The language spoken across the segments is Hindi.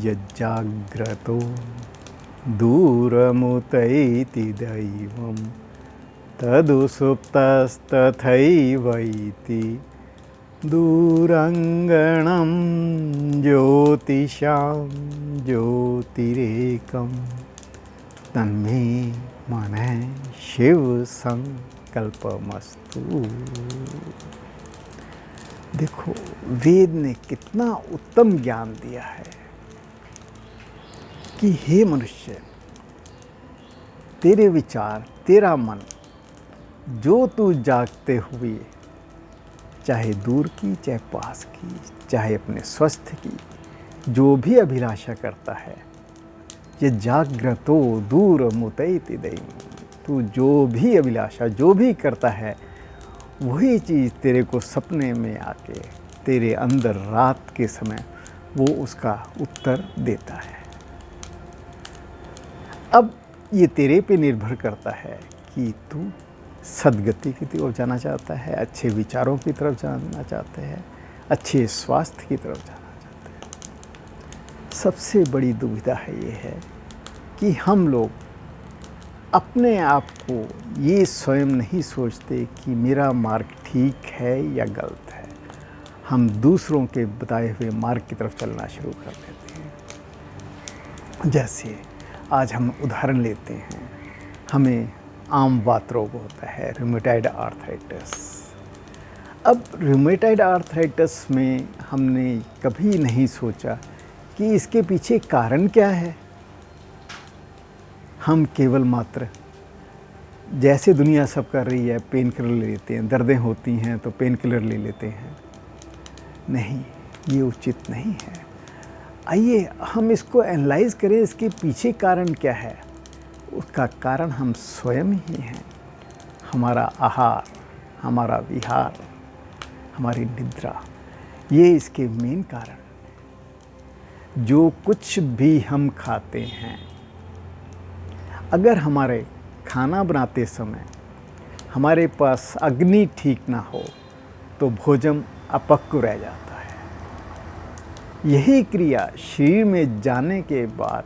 यज्जाग्रतो दूरमुतैति दैवं तदुसुप्तस्तथैवैति दूरङ्गणं ज्योतिषां ज्योतिरेकं तन्मे मनः शिव संकल्पमस्तु। देखो, वेद ने कितना उत्तम ज्ञान दिया है कि हे मनुष्य, तेरे विचार, तेरा मन, जो तू जागते हुए, चाहे दूर की, चाहे पास की, चाहे अपने स्वस्थ की, जो भी अभिलाषा करता है, ये जाग्रतो दूर मुतैति दैवं, तू जो भी अभिलाषा, जो भी करता है, वही चीज़ तेरे को सपने में आके तेरे अंदर रात के समय वो उसका उत्तर देता है। अब ये तेरे पे निर्भर करता है कि तू सद्गति की ओर जाना चाहता है, अच्छे विचारों की तरफ जाना चाहते हैं, अच्छे स्वास्थ्य की तरफ जाना चाहते हैं। सबसे बड़ी दुविधा है ये है कि हम लोग अपने आप को ये स्वयं नहीं सोचते कि मेरा मार्ग ठीक है या गलत है। हम दूसरों के बताए हुए मार्ग की तरफ चलना शुरू कर देते हैं। जैसे आज हम उदाहरण लेते हैं, हमें आम वात रोग होता है, रूमेटॉइड आर्थराइटिस। अब रूमेटॉइड आर्थराइटिस में हमने कभी नहीं सोचा कि इसके पीछे कारण क्या है। हम केवल मात्र जैसे दुनिया सब कर रही है, पेन किलर ले लेते हैं, दर्दें होती हैं तो पेन किलर ले लेते हैं। नहीं, ये उचित नहीं है। आइए हम इसको एनालाइज करें, इसके पीछे कारण क्या है। उसका कारण हम स्वयं ही हैं। हमारा आहार, हमारा विहार, हमारी निद्रा, ये इसके मेन कारण। जो कुछ भी हम खाते हैं, अगर हमारे खाना बनाते समय हमारे पास अग्नि ठीक ना हो तो भोजन अपक्व रह जाता है। यही क्रिया शरीर में जाने के बाद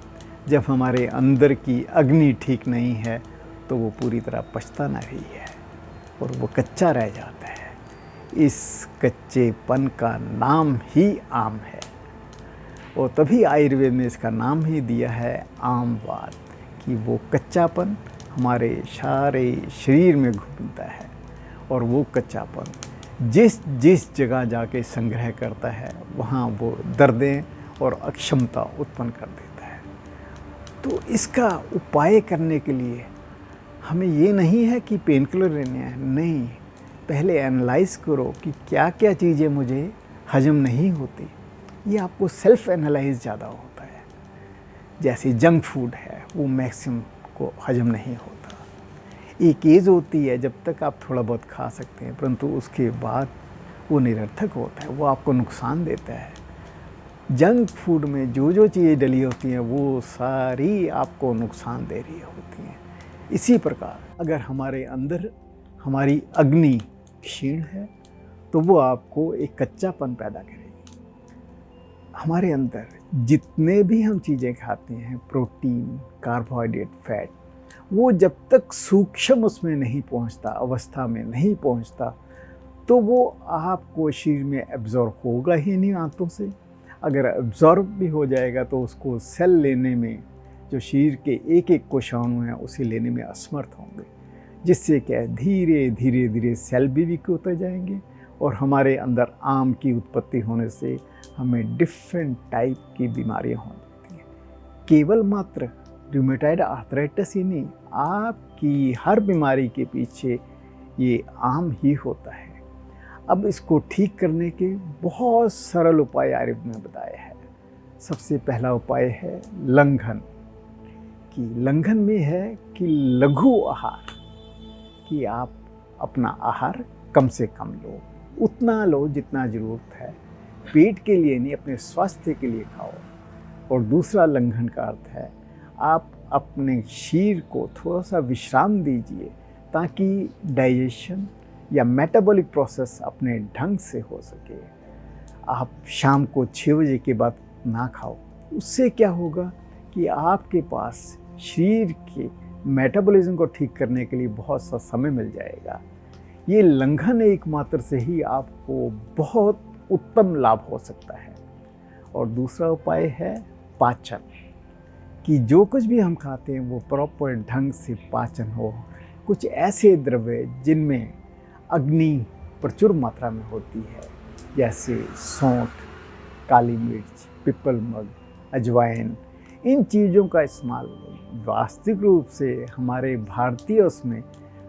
जब हमारे अंदर की अग्नि ठीक नहीं है तो वो पूरी तरह पचता न रही है और वो कच्चा रह जाता है। इस कच्चेपन का नाम ही आम है और तभी आयुर्वेद ने इसका नाम ही दिया है आमवात, कि वो कच्चापन हमारे सारे शरीर में घूमता है और वो कच्चापन जिस जिस जगह जाके संग्रह करता है वहाँ वो दर्दें और अक्षमता उत्पन्न कर देता है। तो इसका उपाय करने के लिए हमें ये नहीं है कि पेन किलर लेने हैं, नहीं, पहले एनालाइज करो कि क्या क्या चीज़ें मुझे हजम नहीं होती। ये आपको सेल्फ एनालाइज ज़्यादा होता है। जैसे जंक फूड है, वो मैक्सिमम को हजम नहीं होता। एक एज होती है जब तक आप थोड़ा बहुत खा सकते हैं, परंतु उसके बाद वो निरर्थक होता है, वो आपको नुकसान देता है। जंक फूड में जो जो चीज़ें डली होती हैं वो सारी आपको नुकसान दे रही होती हैं। इसी प्रकार अगर हमारे अंदर हमारी अग्नि क्षीण है तो वो आपको एक कच्चापन पैदा करेगी। हमारे अंदर जितने भी हम चीज़ें खाते हैं, प्रोटीन, कार्बोहाइड्रेट, फैट, वो जब तक सूक्ष्म उसमें नहीं पहुंचता, अवस्था में नहीं पहुंचता, तो वो आपको शरीर में एब्जॉर्ब होगा ही नहीं आंतों से। अगर एब्जॉर्ब भी हो जाएगा तो उसको सेल लेने में, जो शरीर के एक एक कोशाणु हैं उसे लेने में असमर्थ होंगे, जिससे क्या है, धीरे धीरे धीरे सेल भी वीक होते जाएंगे और हमारे अंदर आम की उत्पत्ति होने से हमें डिफरेंट टाइप की बीमारियां हो जाती हैं। केवल मात्र रूमेटॉइड आर्थराइटिस ही नहीं, आपकी हर बीमारी के पीछे ये आम ही होता है। अब इसको ठीक करने के बहुत सरल उपाय आयुर्वेद में बताए हैं। सबसे पहला उपाय है लंघन। कि लंघन में है कि लघु आहार, कि आप अपना आहार कम से कम लो, उतना लो जितना ज़रूरत है, पेट के लिए नहीं, अपने स्वास्थ्य के लिए खाओ। और दूसरा लंघन का अर्थ है आप अपने शरीर को थोड़ा सा विश्राम दीजिए ताकि डाइजेशन या मेटाबॉलिक प्रोसेस अपने ढंग से हो सके। आप शाम को 6 बजे के बाद ना खाओ, उससे क्या होगा कि आपके पास शरीर के मेटाबॉलिज्म को ठीक करने के लिए बहुत सा समय मिल जाएगा। ये लंघन एकमात्र से ही आपको बहुत उत्तम लाभ हो सकता है। और दूसरा उपाय है पाचन, कि जो कुछ भी हम खाते हैं वो प्रॉपर ढंग से पाचन हो। कुछ ऐसे द्रव्य जिनमें अग्नि प्रचुर मात्रा में होती है, जैसे सौंठ, काली मिर्च, पिपल मग, अजवाइन, इन चीज़ों का इस्तेमाल वास्तविक रूप से हमारे भारतीय उसमें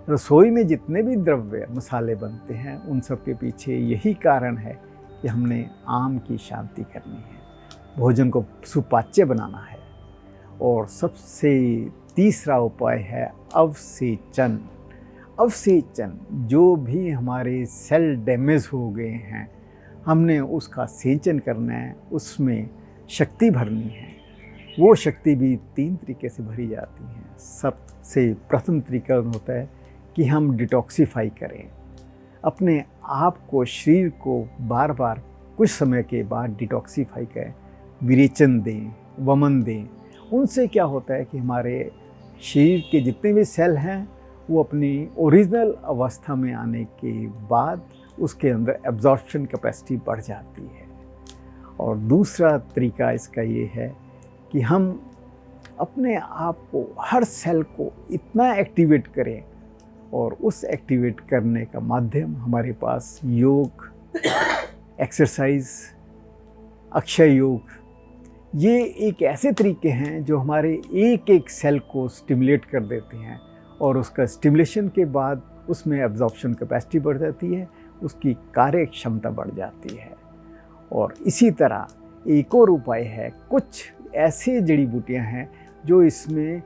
रसोई में जितने भी द्रव्य मसाले बनते हैं उन सब के पीछे यही कारण है कि हमने आम की शांति करनी है, भोजन को सुपाच्य बनाना है। और सबसे तीसरा उपाय है अवसेचन। अवसेचन, जो भी हमारे सेल डैमेज हो गए हैं हमने उसका सेचन करना है, उसमें शक्ति भरनी है। वो शक्ति भी 3 तरीके से भरी जाती है। सबसे प्रथम तरीका होता है कि हम डिटॉक्सिफाई करें, अपने आप को, शरीर को बार बार कुछ समय के बाद डिटॉक्सिफाई करें, विरेचन दें, वमन दें। उनसे क्या होता है कि हमारे शरीर के जितने भी सेल हैं वो अपनी ओरिजिनल अवस्था में आने के बाद उसके अंदर एब्जॉर्प्शन कैपेसिटी बढ़ जाती है। और दूसरा तरीका इसका ये है कि हम अपने आप को, हर सेल को इतना एक्टिवेट करें, और उस एक्टिवेट करने का माध्यम हमारे पास योग, एक्सरसाइज, अक्षय योग, ये एक ऐसे तरीके हैं जो हमारे एक एक सेल को स्टिमुलेट कर देते हैं। और उसका स्टिमुलेशन के बाद उसमें एब्जॉर्प्शन कैपेसिटी बढ़ जाती है, उसकी कार्य क्षमता बढ़ जाती है। और इसी तरह एक और उपाय है, कुछ ऐसे जड़ी बूटियां हैं जो इसमें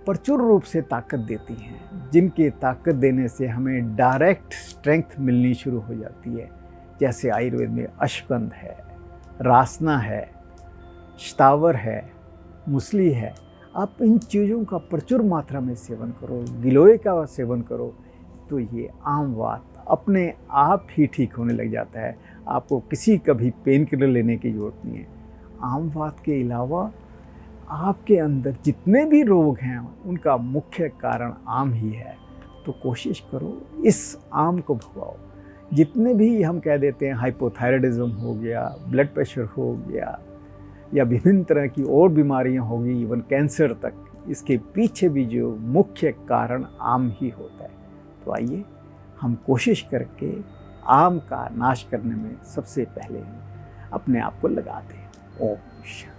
प्रचुर रूप से ताकत देती हैं, जिनके ताकत देने से हमें डायरेक्ट स्ट्रेंथ मिलनी शुरू हो जाती है। जैसे आयुर्वेद में अश्वगंध है, रासना है, शतावर है, मुसली है। आप इन चीज़ों का प्रचुर मात्रा में सेवन करो, गिलोय का सेवन करो, तो ये आम वात अपने आप ही ठीक होने लग जाता है। आपको किसी कभी पेन किलर लेने की ज़रूरत नहीं है। आम वात के अलावा आपके अंदर जितने भी रोग हैं उनका मुख्य कारण आम ही है। तो कोशिश करो इस आम को भगाओ। जितने भी हम कह देते हैं हाइपोथायराइडिज्म हो गया, ब्लड प्रेशर हो गया, या विभिन्न तरह की और बीमारियां होगी, इवन कैंसर तक, इसके पीछे भी जो मुख्य कारण आम ही होता है। तो आइए हम कोशिश करके आम का नाश करने में सबसे पहले अपने आप को लगा दें। ओम शांति।